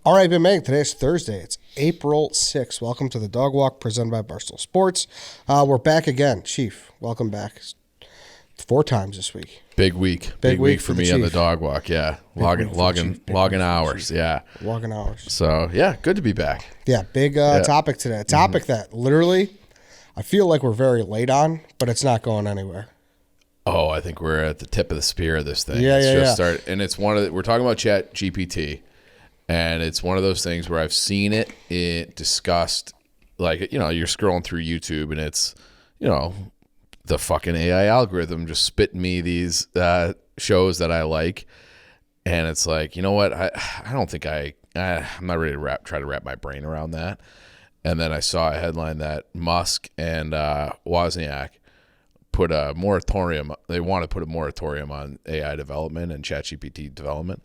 All right, been made. Today is Thursday. It's April 6th. Welcome to the Dog Walk presented by Barstool Sports. We're back again. Chief, welcome back. 4 times this week. Big week. Big week for me on the Dog Walk, yeah. Logging hours, yeah. Logging hours. So, yeah, good to be back. Yeah, big topic today. A topic that literally I feel like we're very late on, but it's not going anywhere. Oh, I think we're at the tip of the spear of this thing. Yeah. And it's we're talking about ChatGPT. And it's one of those things where I've seen it discussed, like, you're scrolling through YouTube and it's, the fucking AI algorithm just spitting me these shows that I like. And it's like, you know what? I don't think I'm not ready to try to wrap my brain around that. And then I saw a headline that Musk and Wozniak put a moratorium. They want to put a moratorium on AI development and ChatGPT development.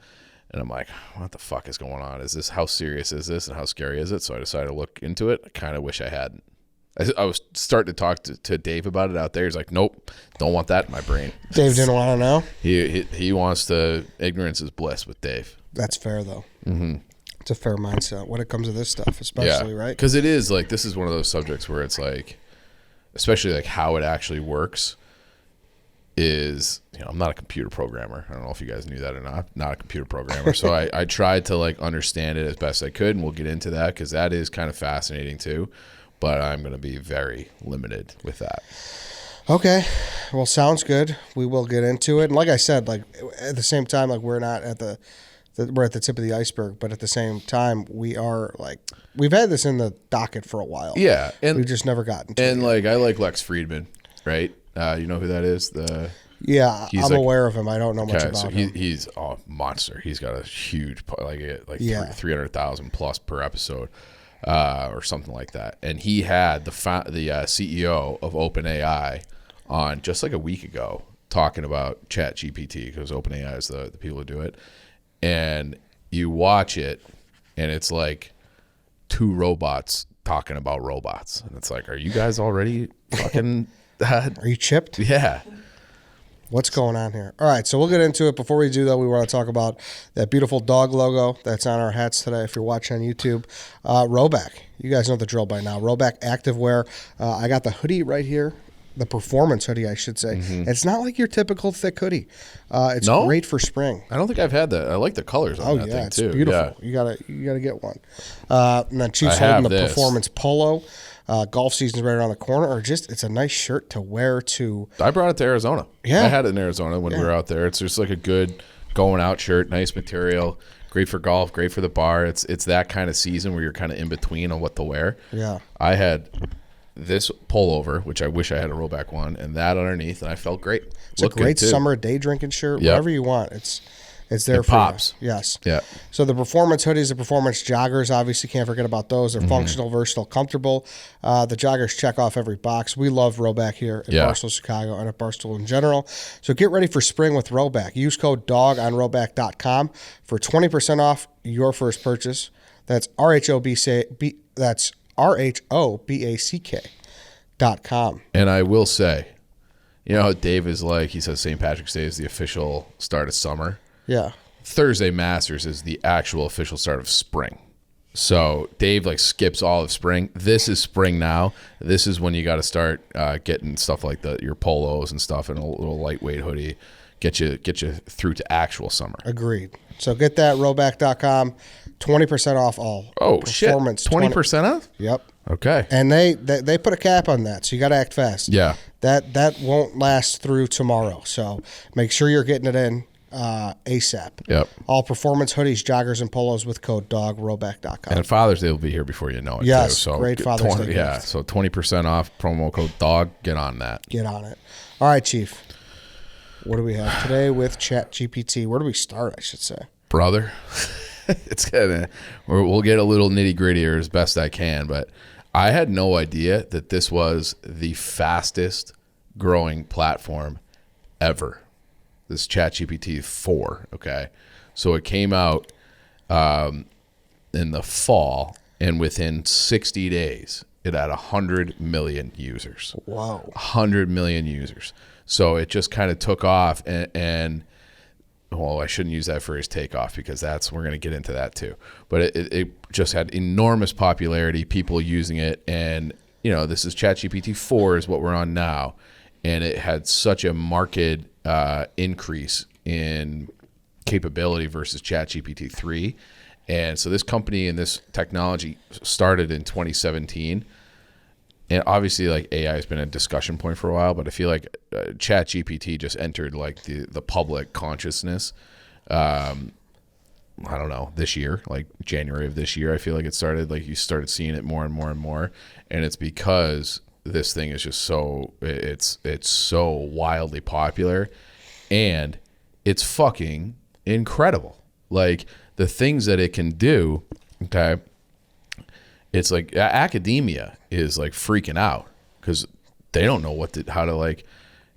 And I'm like, what the fuck is going on? How serious is this and how scary is it? So I decided to look into it. I kind of wish I hadn't. I was starting to talk to Dave about it out there. He's like, nope, don't want that in my brain. Dave didn't want to know? He wants to, ignorance is bliss with Dave. That's fair, though. Mm-hmm. It's a fair mindset when it comes to this stuff, especially, right? Because it is like, this is one of those subjects where it's like, especially like how it actually works is, I'm not a computer programmer. I don't know if you guys knew that or not a computer programmer. So I tried to like understand it as best I could, and we'll get into that because that is kind of fascinating too. But I'm going to be very limited with that. Okay. Well, sounds good. We will get into it. And like I said, like at the same time, like we're not at we're at the tip of the iceberg, but at the same time, we are like, we've had this in the docket for a while. Yeah. And we've just never gotten to it. And like, I like Lex Friedman, right? You know who that is? Yeah, I'm like, aware of him. I don't know much about him. He's a monster. He's got a huge, 300,000 plus per episode, or something like that. And he had the CEO of OpenAI on just like a week ago talking about ChatGPT, because OpenAI is the people who do it. And you watch it, and it's like 2 robots talking about robots, and it's like, are you guys already fucking? Are you chipped? Yeah. What's going on here? All right, so we'll get into it. Before we do, though, we want to talk about that beautiful dog logo that's on our hats today. If you're watching on YouTube, RHOBACK. You guys know the drill by now. RHOBACK activewear. I got the hoodie right here, the performance hoodie, I should say. Mm-hmm. It's not like your typical thick hoodie. It's great for spring. I don't think I've had that. I like the colors on that thing too. It's beautiful. Yeah. You gotta get one. And then Chief's holding the performance polo. Golf season's right around the corner, or just it's a nice shirt to wear to. I brought it to Arizona. Yeah, I had it in Arizona when we were out there. It's just like a good going out shirt, nice material, great for golf, great for the bar. It's that kind of season where you're kind of in between on what to wear. Yeah, I had this pullover, which I wish I had a RHOBACK one, and that underneath, and I felt great. It's a great summer day drinking shirt. Yep. Whatever you want, it's there for pops. You. Yes. Yeah. So the performance hoodies, the performance joggers, obviously can't forget about those. They're functional, versatile, comfortable. The joggers check off every box. We love RHOBACK here at Barstool Chicago and at Barstool in general. So get ready for spring with RHOBACK. Use code DOG on RHOBACK.com for 20% off your first purchase. That's RHOBACK.com. And I will say, Dave is like, he says St. Patrick's Day is the official start of summer. Yeah. Thursday Masters is the actual official start of spring. So Dave like skips all of spring. This is spring now. This is when you got to start getting stuff like your polos and stuff, and a little lightweight hoodie. Get you through to actual summer. Agreed. So get that, RHOBACK.com, 20% off all. Oh, performance. Shit. 20% off? Yep. Okay. And they put a cap on that, so you got to act fast. Yeah. That won't last through tomorrow. So make sure you're getting it in ASAP. Yep. All performance hoodies, joggers, and polos with code DOG, RHOBACK.com. And Father's Day will be here before you know it. Yes, too. So great Father's Day. Yeah, so 20% off, promo code DOG. Get on that. Get on it. All right, Chief. What do we have today with ChatGPT? Where do we start, I should say? Brother, it's gonna. We'll get a little nitty grittier as best I can, but I had no idea that this was the fastest growing platform ever. This ChatGPT 4, okay? So it came out in the fall, and within 60 days, it had 100 million users. Wow. 100 million users. So it just kind of took off, and well, I shouldn't use that phrase takeoff because we're going to get into that too. But it just had enormous popularity, people using it. And, this is ChatGPT 4 is what we're on now. And it had such a marked increase in capability versus ChatGPT 3. And so this company and this technology started in 2017. And obviously, like, AI has been a discussion point for a while, but I feel like ChatGPT just entered like the public consciousness. I don't know, this year, like January of this year, I feel like it started, like you started seeing it more and more and more. And it's because this thing is just it's so wildly popular, and it's fucking incredible. Like the things that it can do, okay? It's like academia is like freaking out because they don't know how to like,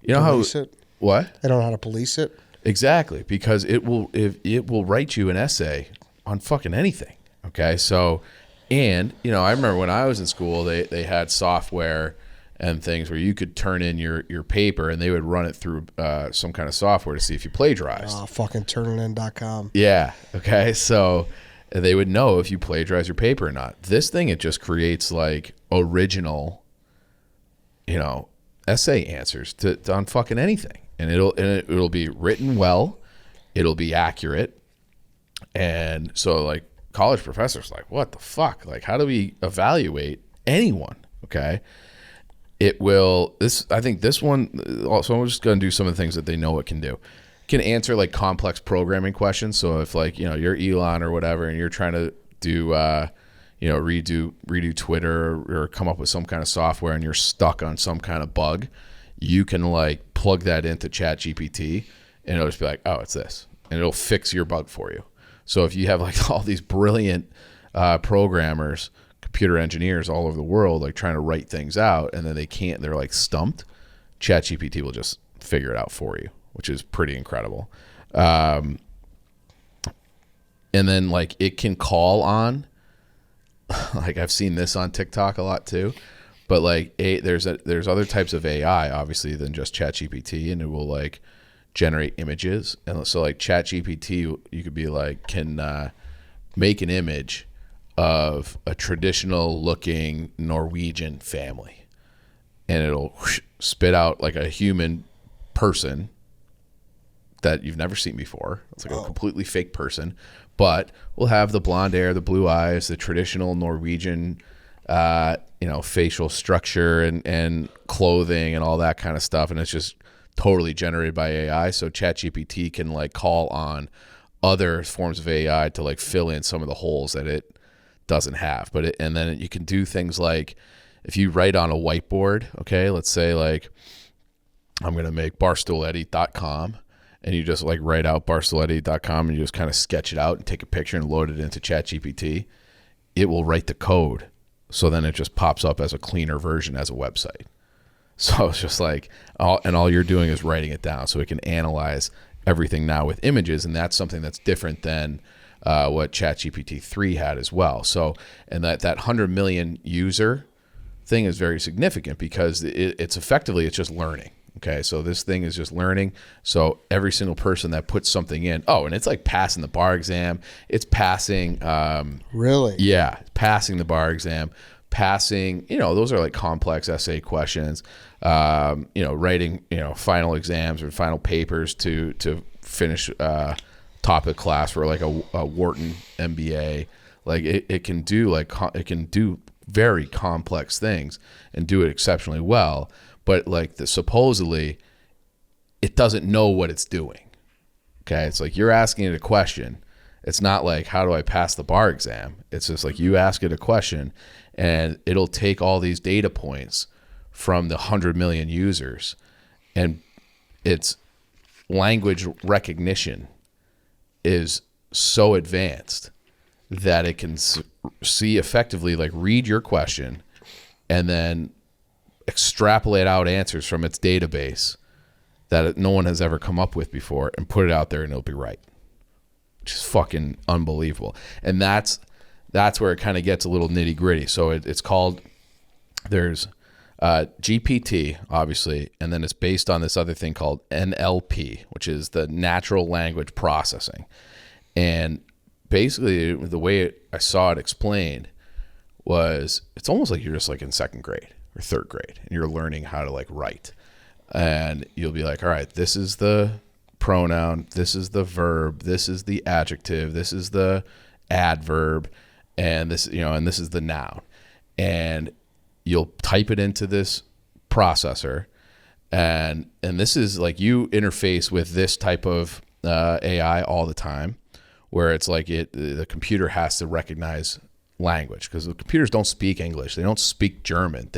police it. What? They don't know how to police it. Exactly, because it will write you an essay on fucking anything. Okay, so, and I remember when I was in school, they had software and things where you could turn in your paper and they would run it through some kind of software to see if you plagiarized. Oh, fucking turnitin.com. Yeah. Okay. So they would know if you plagiarize your paper or not. This thing, it just creates like original, essay answers on fucking anything. And it'll be written well. It'll be accurate. And so like college professors like, what the fuck? Like, how do we evaluate anyone? Okay. I think this one also, I'm just going to do some of the things that they know it can do. Can answer like complex programming questions. So if like, you're Elon or whatever, and you're trying to do, redo Twitter or come up with some kind of software and you're stuck on some kind of bug, you can like plug that into ChatGPT and it'll just be like, oh, it's this. And it'll fix your bug for you. So if you have like all these brilliant programmers, computer engineers all over the world, like trying to write things out and then they're like stumped, ChatGPT will just figure it out for you, which is pretty incredible. And then like it can call on, like I've seen this on TikTok a lot too, but like there's other types of AI obviously than just ChatGPT, and it will like generate images. And so like ChatGPT, you could be like, can make an image of a traditional looking Norwegian family, and it'll spit out like a human person that you've never seen before. It's like a completely fake person, but we'll have the blonde hair, the blue eyes, the traditional Norwegian, facial structure and clothing and all that kind of stuff. And it's just totally generated by AI. So ChatGPT can like call on other forms of AI to like fill in some of the holes that it doesn't have. And then you can do things like if you write on a whiteboard, okay, let's say like I'm going to make barstooledit.com, and you just like write out barstooledit.com and you just kind of sketch it out and take a picture and load it into ChatGPT. It will write the code. So then it just pops up as a cleaner version as a website. So it's just like, all you're doing is writing it down so it can analyze everything now with images. And that's something that's different than what ChatGPT 3 had as well. So, and that 100 million user thing is very significant because it's just learning. Okay, so this thing is just learning. So every single person that puts something in, and it's like passing the bar exam. It's passing. Really? Yeah, passing the bar exam. Passing, those are like complex essay questions. Writing, final exams or final papers to finish topic class for like a Wharton MBA. Like it can do very complex things and do it exceptionally well. But like supposedly, it doesn't know what it's doing. Okay, it's like you're asking it a question. It's not like, how do I pass the bar exam? It's just like you ask it a question, and it'll take all these data points from the 100 million users, and its language recognition is so advanced that it can see effectively, like read your question, and then extrapolate out answers from its database that no one has ever come up with before and put it out there, and it'll be right, which is fucking unbelievable. And that's where it kind of gets a little nitty gritty. So it's called, there's GPT, obviously, and then it's based on this other thing called NLP, which is the natural language processing. And basically, the way I saw it explained was it's almost like you're just like in second grade or third grade, and you're learning how to like write. And you'll be like, all right, this is the pronoun, this is the verb, this is the adjective, this is the adverb, and this, and this is the noun. And you'll type it into this processor, and this is like you interface with this type of AI all the time, where it's like the computer has to recognize language, because the computers don't speak English, they don't speak German.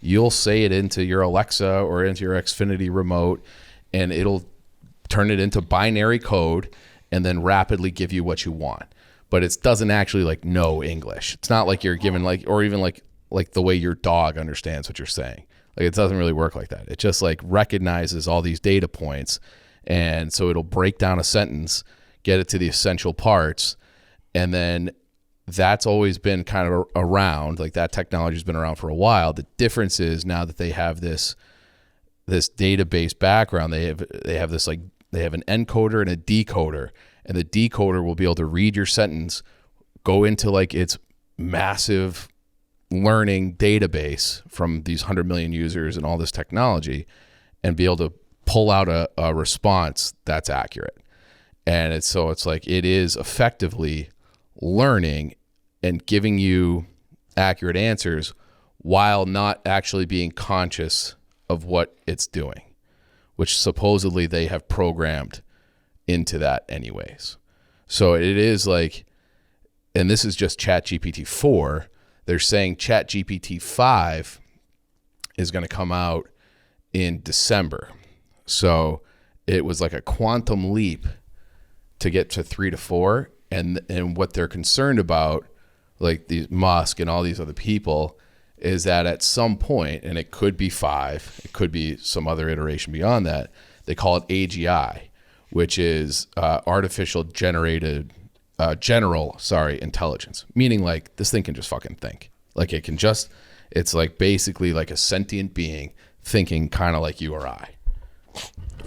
You'll say it into your Alexa or into your Xfinity remote, and it'll turn it into binary code and then rapidly give you what you want. But it doesn't actually like know English. It's not like you're given or even like the way your dog understands what you're saying. Like, it doesn't really work like that. It just like recognizes all these data points, and so it'll break down a sentence, get it to the essential parts, and then that's always been kind of around. Like, that technology's been around for a while. The difference is now that they have this database background, they have this like, they have an encoder and a decoder, and the decoder will be able to read your sentence, go into like its massive learning database from these 100 million users and all this technology, and be able to pull out a response that's accurate. And it's like it is effectively learning and giving you accurate answers while not actually being conscious of what it's doing, which supposedly they have programmed into that anyways. So it is like, and this is just ChatGPT 4. They're saying ChatGPT 5 is going to come out in December. So it was like a quantum leap to get to 3 to 4. And what they're concerned about, like these Musk and all these other people, is that at some point, and it could be 5, it could be some other iteration beyond that, they call it AGI, which is artificial generated general intelligence, meaning like this thing can just fucking think. Like it's like basically like a sentient being thinking kind of like you or I.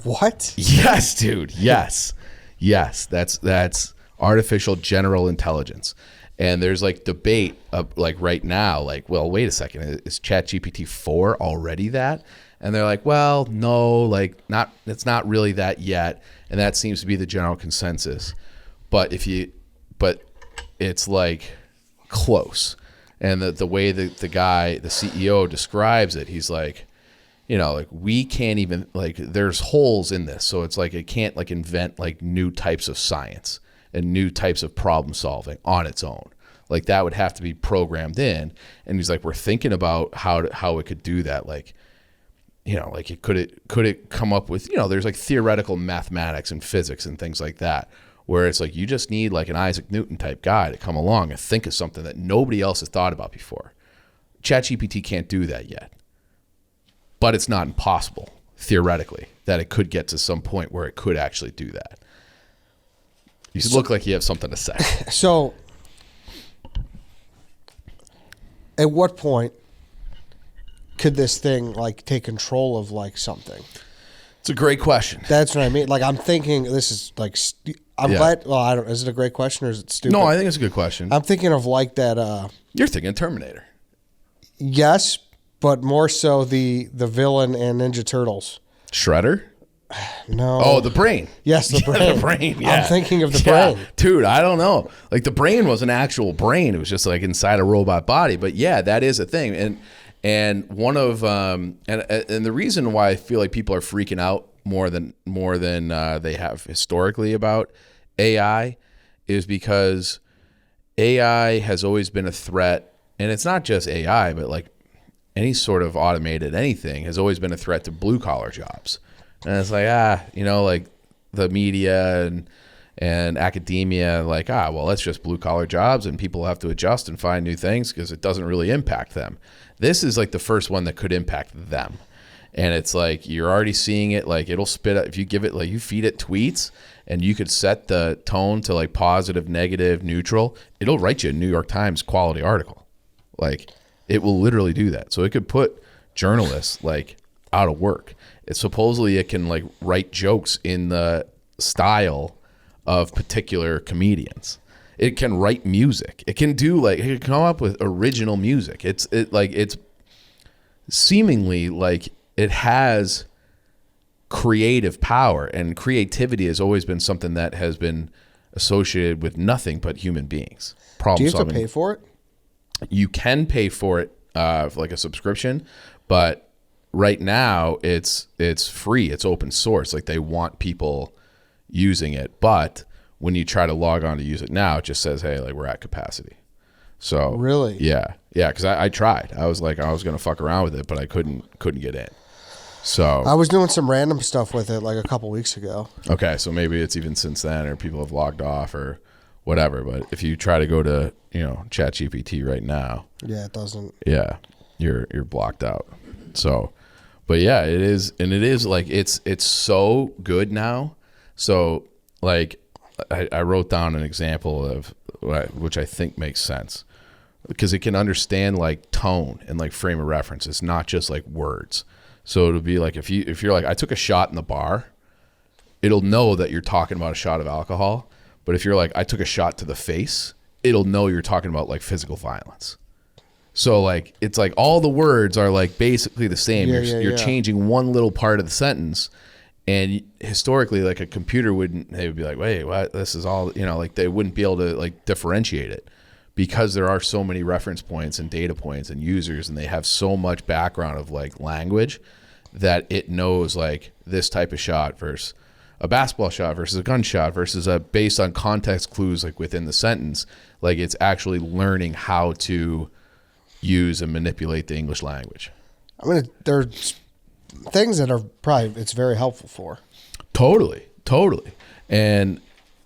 What? Yes, dude. Yes. That's artificial general intelligence. And there's like debate like right now, like, well, wait a second, is ChatGPT 4 already that? And they're like, well, no, like it's not really that yet. And that seems to be the general consensus. But it's like close. And the way the CEO describes it, he's like, like we can't even, like, there's holes in this. So it's like it can't like invent like new types of science and new types of problem solving on its own. Like that would have to be programmed in. And he's like, we're thinking about how it could do that. Like, like could it come up with, there's like theoretical mathematics and physics and things like that, where it's like you just need like an Isaac Newton type guy to come along and think of something that nobody else has thought about before. ChatGPT can't do that yet, but it's not impossible theoretically that it could get to some point where it could actually do that. You look like you have something to say. So, at what point could this thing like take control of like something? It's a great question. That's what I mean. Like, I'm thinking this is like, glad. Well, I don't. Is it a great question or is it stupid? No, I think it's a good question. I'm thinking of like that. You're thinking Terminator. Yes, but more so the villain in Ninja Turtles. Shredder? No. Oh, the brain. Yes, the brain. The brain, yeah. I'm thinking of the brain. Dude, I don't know. Like, the brain was an actual brain. It was just like inside a robot body. But yeah, that is a thing. And one of and the reason why I feel like people are freaking out more than they have historically about AI is because AI has always been a threat, and it's not just AI, but like any sort of automated anything has always been a threat to blue collar jobs. And it's like, like the media and academia, like, well, that's just blue collar jobs and people have to adjust and find new things because it doesn't really impact them. This is like the first one that could impact them. And it's like, you're already seeing it. Like, it'll spit out, if you give it, like, you feed it tweets and you could set the tone to like positive, negative, neutral, it'll write you a New York Times quality article. Like, it will literally do that. So it could put journalists like out of work. It's supposedly it can like write jokes in the style of particular comedians. It can write music. It can do like, it can come up with original music. It's seemingly like it has creative power, and creativity has always been something that has been associated with nothing but human beings. Do you have to pay for it? You can pay for it, like a subscription, but right now it's free. It's open source. Like they want people using it, but when you try to log on to use it now, it just says, hey, like we're at capacity. So really, yeah, because I tried. I was like, I was gonna fuck around with it, but I couldn't get in. So I was doing some random stuff with it like a couple weeks ago. Okay, so maybe it's even since then, or people have logged off or whatever. But if you try to go to ChatGPT right now, yeah, it doesn't. Yeah, you're blocked out. So, but yeah, it is, and it is like it's so good now. So like I wrote down an example of which I think makes sense, because it can understand like tone and like frame of reference. It's not just like words. So it'll be like if you're like, I took a shot in the bar, it'll know that you're talking about a shot of alcohol. But if you're like, I took a shot to the face, it'll know you're talking about like physical violence. So like it's like all the words are like basically the same. You're changing one little part of the sentence. And historically, like a computer they would be like, wait, what? This is all, like they wouldn't be able to like differentiate it, because there are so many reference points and data points and users, and they have so much background of like language that it knows like this type of shot versus a basketball shot versus a gunshot versus based on context clues like within the sentence. Like it's actually learning how to use and manipulate the English language. I mean, there's things that are probably it's very helpful for. Totally. And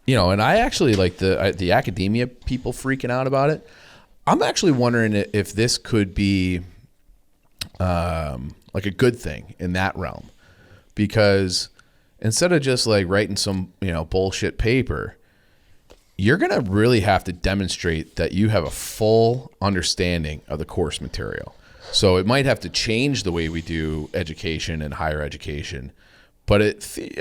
and I actually like the academia people freaking out about it. I'm actually wondering if this could be like a good thing in that realm, because instead of just like writing some bullshit paper, you're gonna really have to demonstrate that you have a full understanding of the course material. So it might have to change the way we do education and higher education, but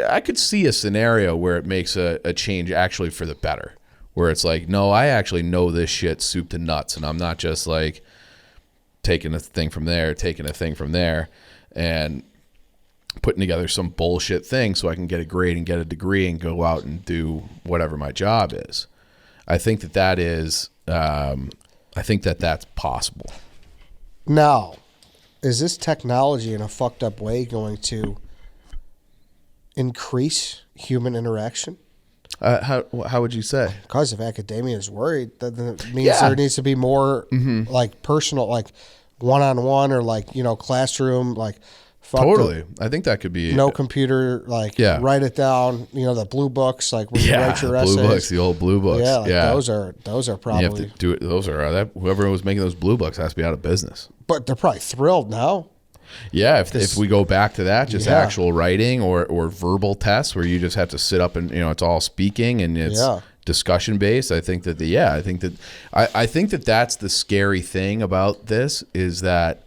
I could see a scenario where it makes a change actually for the better, where it's like, no, I actually know this shit soup to nuts, and I'm not just like taking a thing from there, and putting together some bullshit thing so I can get a grade and get a degree and go out and do whatever my job is. I think that is, I think that's possible. Now, is this technology in a fucked up way going to increase human interaction? How would you say? Because if academia is worried, then it means there needs to be more like personal, like one-on-one, or like classroom, like totally. I think that could be no computer, like write it down. The blue books, like when you write your essays. Blue books, the old blue books. Yeah, those are probably. You have to do it. Those are whoever was making those blue books has to be out of business. But they're probably thrilled now. Yeah, if we go back to that, just actual writing or verbal tests where you just have to sit up and it's all speaking and it's discussion based. I think that I think that that's the scary thing about this, is that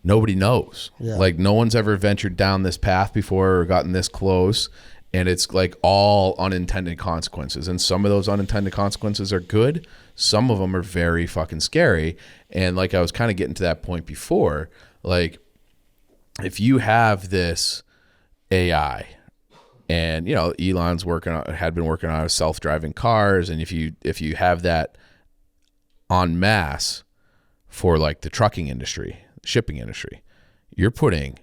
nobody knows. Yeah. Like no one's ever ventured down this path before or gotten this close, and it's like all unintended consequences. And some of those unintended consequences are good. Some of them are very fucking scary. And like I was kind of getting to that point before, like if you have this AI, and Elon's had been working on self-driving cars, and if you have that en masse for like the trucking industry, shipping industry, you're putting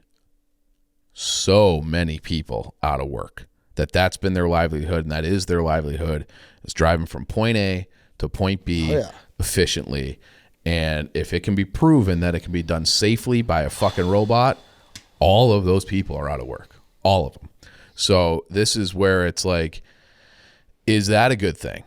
so many people out of work that's been their livelihood, and that is their livelihood, is driving from point A to point B efficiently. And if it can be proven that it can be done safely by a fucking robot, all of those people are out of work, all of them. So this is where it's like, is that a good thing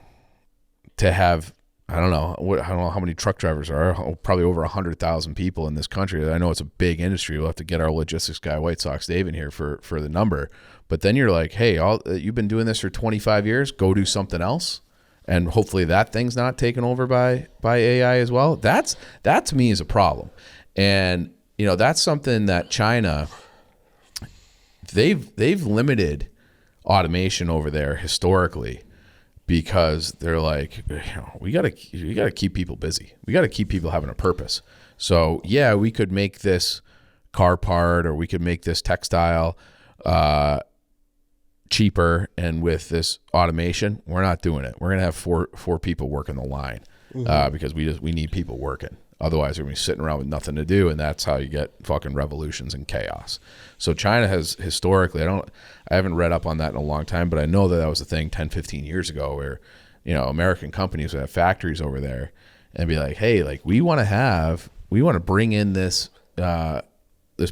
to have? I don't know how many truck drivers are. Probably over 100,000 people in this country. I know it's a big industry. We'll have to get our logistics guy, White Sox Dave, in here for the number. But then you're like, hey, you've been doing this for 25 years. Go do something else, and hopefully that thing's not taken over by AI as well. That to me is a problem. And that's something that China, they've limited automation over there historically because they're like, we gotta keep people busy. We gotta keep people having a purpose. So yeah, we could make this car part or we could make this textile cheaper, and with this automation, we're not doing it. We're gonna have four people working the line because we need people working. Otherwise, we're gonna be sitting around with nothing to do, and that's how you get fucking revolutions and chaos. So China has historically, I haven't read up on that in a long time, but I know that was a thing 10, 15 years ago where, American companies would have factories over there and be like, hey, like we want to bring in this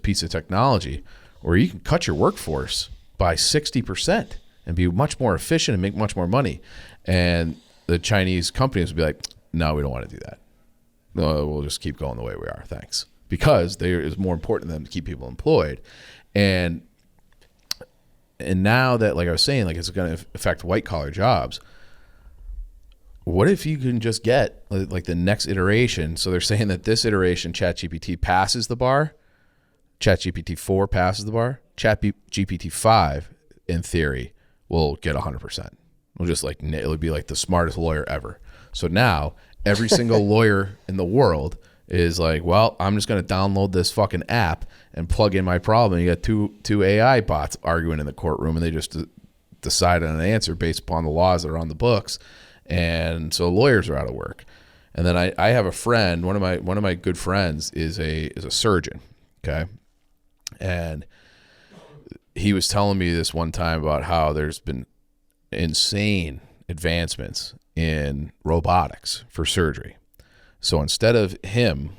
piece of technology where you can cut your workforce by 60% and be much more efficient and make much more money. And the Chinese companies would be like, no, we don't want to do that. No, we'll just keep going the way we are. Thanks. Because it's more important to them to keep people employed. And now that, like I was saying, like it's going to affect white collar jobs. What if you can just get like the next iteration? So they're saying that this iteration, ChatGPT passes the bar. ChatGPT 4 passes the bar. ChatGPT 5, in theory, will get 100%. It'll be like the smartest lawyer ever. So now every single lawyer in the world is like, well, I'm just going to download this fucking app and plug in my problem. You got two AI bots arguing in the courtroom, and they just decide on an answer based upon the laws that are on the books. And so lawyers are out of work. And then I have a friend, one of my good friends is a surgeon, okay? And he was telling me this one time about how there's been insane advancements in robotics for surgery. So instead of him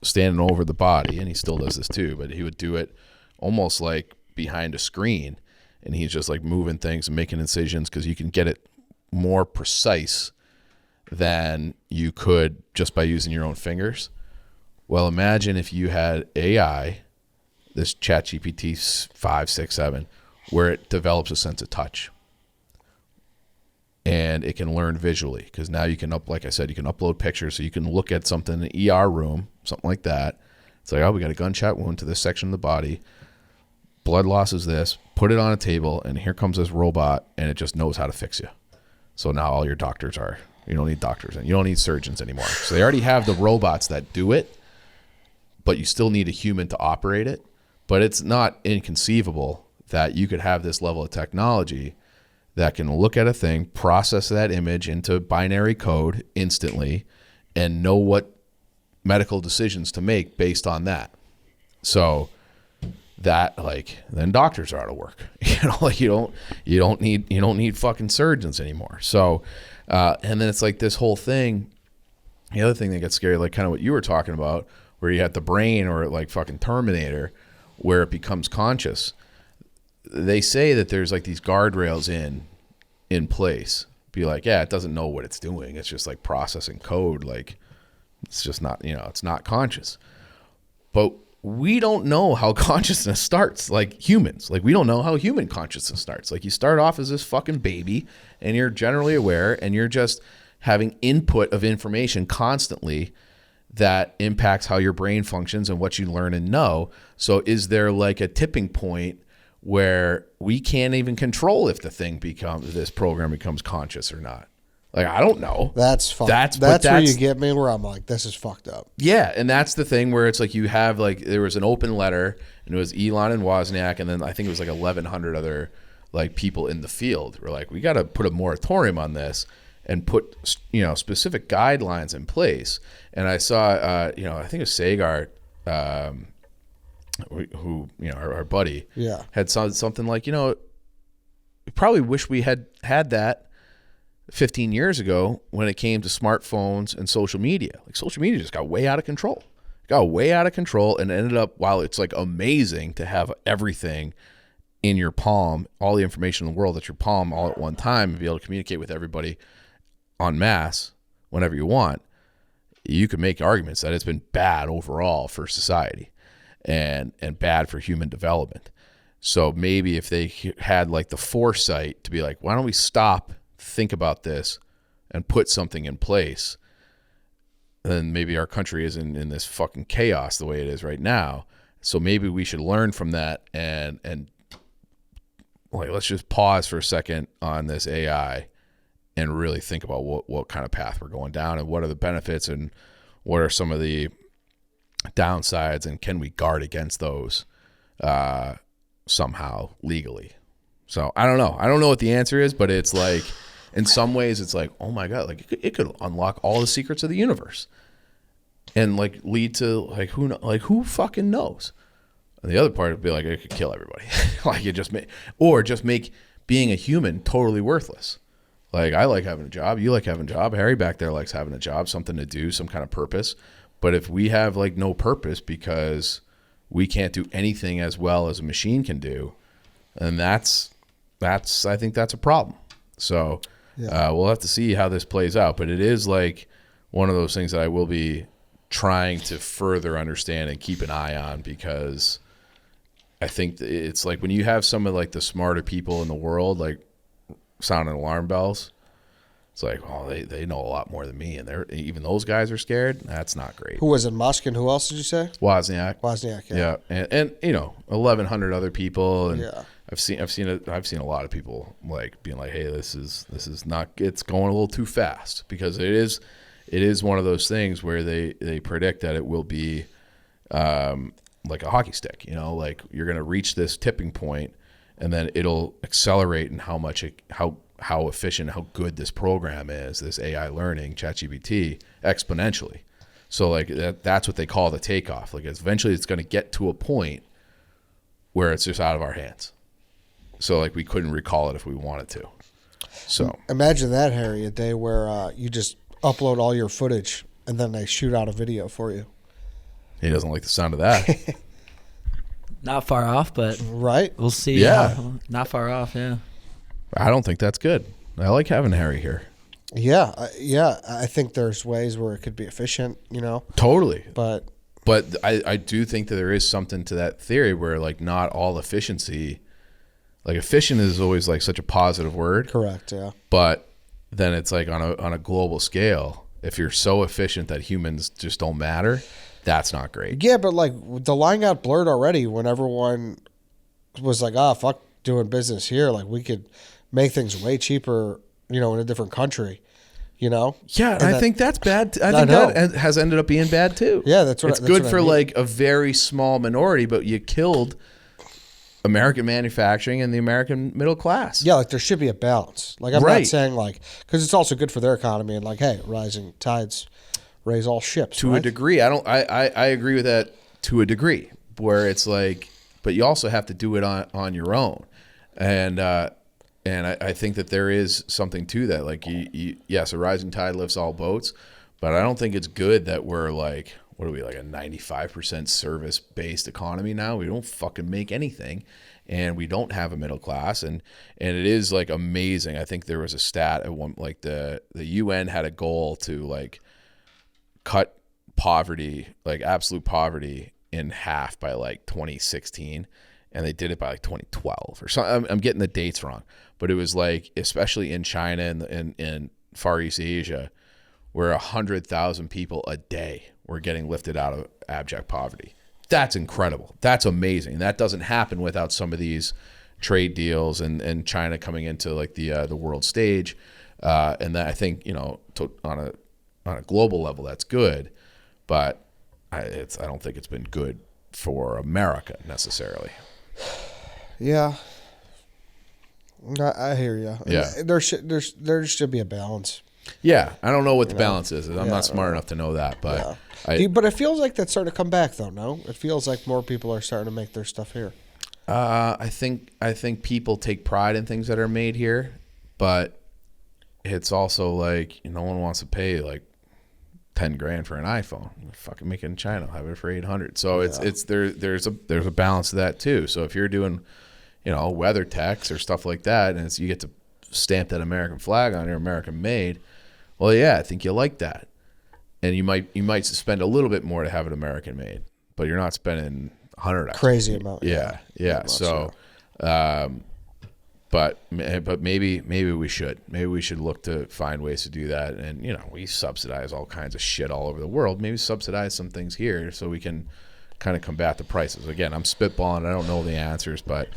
standing over the body, and he still does this too, but he would do it almost like behind a screen, and he's just like moving things and making incisions because you can get it more precise than you could just by using your own fingers. Well, imagine if you had AI, this ChatGPT 5, 6, 7, where it develops a sense of touch. And it can learn visually because now you can like I said, you can upload pictures, so you can look at something in an ER room, something like that. It's like, oh, we got a gunshot wound to this section of the body. Blood loss is this. Put it on a table, and here comes this robot, and it just knows how to fix you. So now all your doctors you don't need doctors, and you don't need surgeons anymore. So they already have the robots that do it, but you still need a human to operate it. But it's not inconceivable that you could have this level of technology that can look at a thing, process that image into binary code instantly, and know what medical decisions to make based on that. So that, like, then doctors are out of work. You don't need fucking surgeons anymore. So and then it's like this whole thing. The other thing that gets scary, like kind of what you were talking about, where you had the brain, or like fucking Terminator, where it becomes conscious. They say that there's like these guardrails in place. Be like, yeah, it doesn't know what it's doing. It's just like processing code. Like it's just not, it's not conscious. But we don't know how consciousness starts, like humans. Like we don't know how human consciousness starts. Like you start off as this fucking baby, and you're generally aware, and you're just having input of information constantly that impacts how your brain functions and what you learn and know. So is there like a tipping point where we can't even control if this program becomes conscious or not? Like, I don't know. That's fucked. That's where you get me, where I'm like, this is fucked up. Yeah, and that's the thing where it's like you have like, there was an open letter, and it was Elon and Wozniak, and then I think it was like 1,100 other like people in the field. We're like, we got to put a moratorium on this and put specific guidelines in place. And I saw I think it was Sagar, who our buddy, had something like, we probably wish we had that 15 years ago when it came to smartphones and social media. Like social media just got way out of control. And ended up, while it's like amazing to have everything in your palm, all the information in the world at your palm all at one time, and be able to communicate with everybody en masse whenever you want, you can make arguments that it's been bad overall for society and bad for human development. So maybe if they had like the foresight to be like, why don't we stop, think about this, and put something in place then maybe our country isn't in this fucking chaos the way it is right now. So maybe we should learn from that and like, let's just pause for a second on this AI and really think about what kind of path we're going down and what are the benefits and what are some of the downsides, and can we guard against those somehow legally. So I don't know. I don't know what the answer is, but it's like, in some ways it's like, oh my God, like it could unlock all the secrets of the universe and like lead to like, who fucking knows? And the other part would be like, it could kill everybody. Like it just make being a human totally worthless. Like I like having a job. You like having a job. Harry back there likes having a job, something to do, some kind of purpose. But if we have like no purpose because we can't do anything as well as a machine can do, and that's I think that's a problem. So we'll have to see how this plays out. But it is like one of those things that I will be trying to further understand and keep an eye on, because I think it's like when you have some of like the smarter people in the world like sounding alarm bells, it's like, oh, they know a lot more than me, and even those guys are scared. That's not great. Who was it? Musk, and who else did you say? Wozniak. Yeah. And 1,100 other people, and yeah. I've seen a lot of people like being like, hey, this is not, it's going a little too fast, because it is one of those things where they predict that it will be like a hockey stick, like you're going to reach this tipping point and then it'll accelerate in how efficient, how good this program is, this AI learning, ChatGPT, exponentially. So like that's what they call the takeoff. Like eventually it's going to get to a point where it's just out of our hands. So like we couldn't recall it if we wanted to. So imagine that, Harry, a day where you just upload all your footage and then they shoot out a video for you. He doesn't like the sound of that. Not far off, but right. We'll see. Yeah. Not far off. Yeah. I don't think that's good. I like having Harry here. Yeah. I think there's ways where it could be efficient, Totally. But I do think that there is something to that theory where like not all efficiency, like efficient is always like such a positive word. Correct. Yeah. But then it's like on a global scale, if you're so efficient that humans just don't matter, that's not great. Yeah, but like the line got blurred already when everyone was like, fuck doing business here. Like we could make things way cheaper, in a different country, Yeah, and I think that's bad. I think that has ended up being bad too. Yeah, that's what it's good for like a very small minority, but you killed American manufacturing and the American middle class. Yeah, like there should be a balance. Like I'm not saying like, because it's also good for their economy and like, hey, rising tides raise all ships. To a degree. I agree with that to a degree, where it's like, but you also have to do it on your own. And I think that there is something to that. Like, yes, a rising tide lifts all boats, but I don't think it's good that we're like, what are we, like a 95% service-based economy now? We don't fucking make anything, and we don't have a middle class. And it is like amazing. I think there was a stat at one, like the UN had a goal to like cut poverty, like absolute poverty, in half by like 2016, and they did it by like 2012 or something. I'm getting the dates wrong, but it was like, especially in China and Far East Asia, where 100,000 people a day were getting lifted out of abject poverty. That's incredible. That's amazing. That doesn't happen without some of these trade deals and China coming into like the world stage, and that I think on a global level, that's good, but I don't think it's been good for America necessarily. Yeah, I hear you. Yeah, there should be a balance. Yeah, I don't know what the balance is. I'm not smart enough to know that, but but it feels like that's starting to come back, though. No, it feels like more people are starting to make their stuff here. I think people take pride in things that are made here, but it's also like no one wants to pay like $10,000 for an iPhone. Fucking make it in China, have it for $800. So there's a balance to that too. So if you're doing, weather techs or stuff like that, and you get to stamp that American flag on your American made, well, yeah, I think you like that, and you might spend a little bit more to have it American made, but you're not spending $100. Crazy amount. Yeah. So, But maybe we should. Maybe we should look to find ways to do that. And, we subsidize all kinds of shit all over the world. Maybe subsidize some things here so we can kind of combat the prices. Again, I'm spitballing. I don't know the answers, but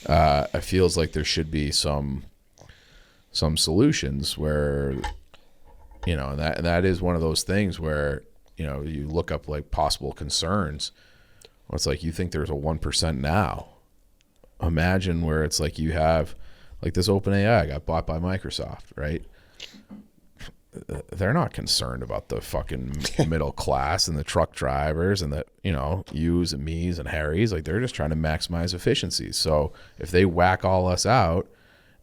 it feels like there should be some solutions where, and that is one of those things where, you look up like possible concerns. Well, it's like you think there's a 1% now. Imagine where it's like you have like this OpenAI got bought by Microsoft, right? They're not concerned about the fucking middle class and the truck drivers and the, yous and me's and Harry's. Like, they're just trying to maximize efficiencies. So if they whack all us out,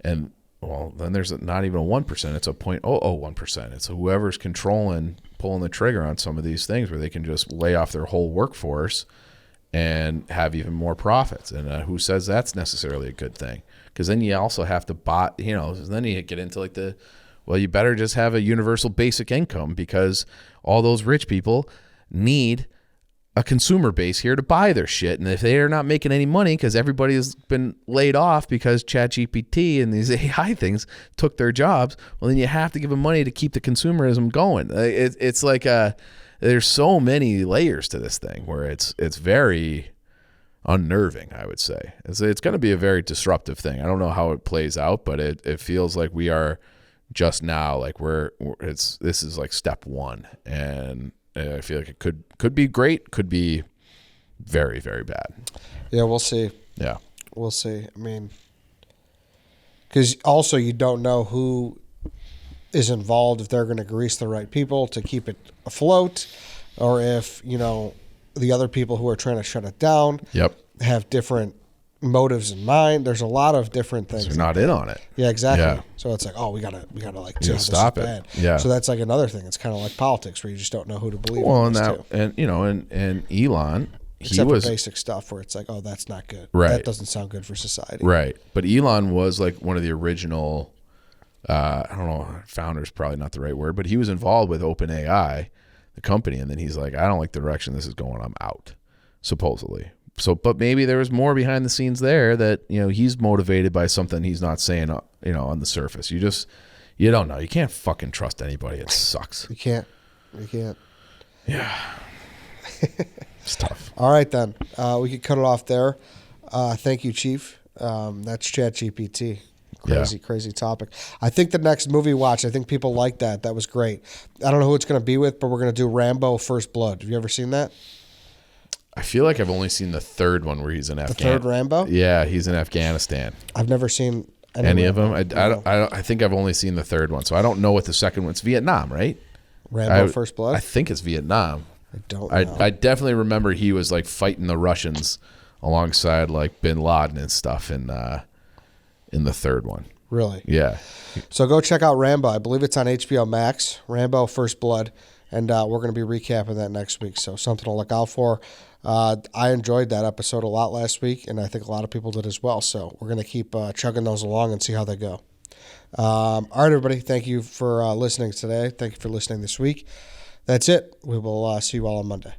and then there's not even a 1%, it's a 0.001%. It's whoever's pulling the trigger on some of these things where they can just lay off their whole workforce and have even more profits. And who says that's necessarily a good thing? Because then you also have to buy, then you get into like you better just have a universal basic income, because all those rich people need a consumer base here to buy their shit. And if they are not making any money because everybody has been laid off because ChatGPT and these AI things took their jobs, well, then you have to give them money to keep the consumerism going. It's like there's so many layers to this thing where it's very unnerving, I would say. It's going to be a very disruptive thing. I don't know how it plays out, but it feels like we are just now, like this is like step one, and I feel like it could be great, could be very, very bad. Yeah, we'll see. Yeah, we'll see. I mean, because also you don't know who is involved, if they're going to grease the right people to keep it afloat, or if the other people who are trying to shut it down have different motives in mind. There's a lot of different things. They're not in on it. Yeah, exactly. Yeah. So it's like, we gotta like stop it. Bad. Yeah. So that's like another thing. It's kind of like politics where you just don't know who to believe. Well, and Elon, except for basic stuff where it's like, that's not good. Right. That doesn't sound good for society. Right. But Elon was like one of the original. I don't know, founder's probably not the right word, but he was involved with OpenAI, the company, and then he's like, I don't like the direction this is going, I'm out, supposedly. So, but maybe there was more behind the scenes there that, he's motivated by something he's not saying, on the surface. You don't know. You can't fucking trust anybody. It sucks. You can't. Yeah. It's tough. All right, then. We could cut it off there. Thank you, Chief. That's ChatGPT. Crazy topic. I think the next movie watch, I think people like that. That was great. I don't know who it's going to be with, but we're going to do Rambo First Blood. Have you ever seen that? I feel like I've only seen the third one where he's in Afghanistan. The third Rambo? Yeah, he's in Afghanistan. I've never seen any of them. I think I've only seen the third one, so I don't know what the second one's. Vietnam, right? Rambo First Blood? I think it's Vietnam. I don't know. I definitely remember he was like fighting the Russians alongside like Bin Laden and stuff in the third one. Really? Yeah. So go check out Rambo. I believe it's on HBO Max, Rambo First Blood, and we're going to be recapping that next week, so something to look out for. I enjoyed that episode a lot last week, and I think a lot of people did as well, so we're going to keep chugging those along and see how they go. All right, everybody, thank you for listening today. Thank you for listening this week. That's it. We will see you all on Monday.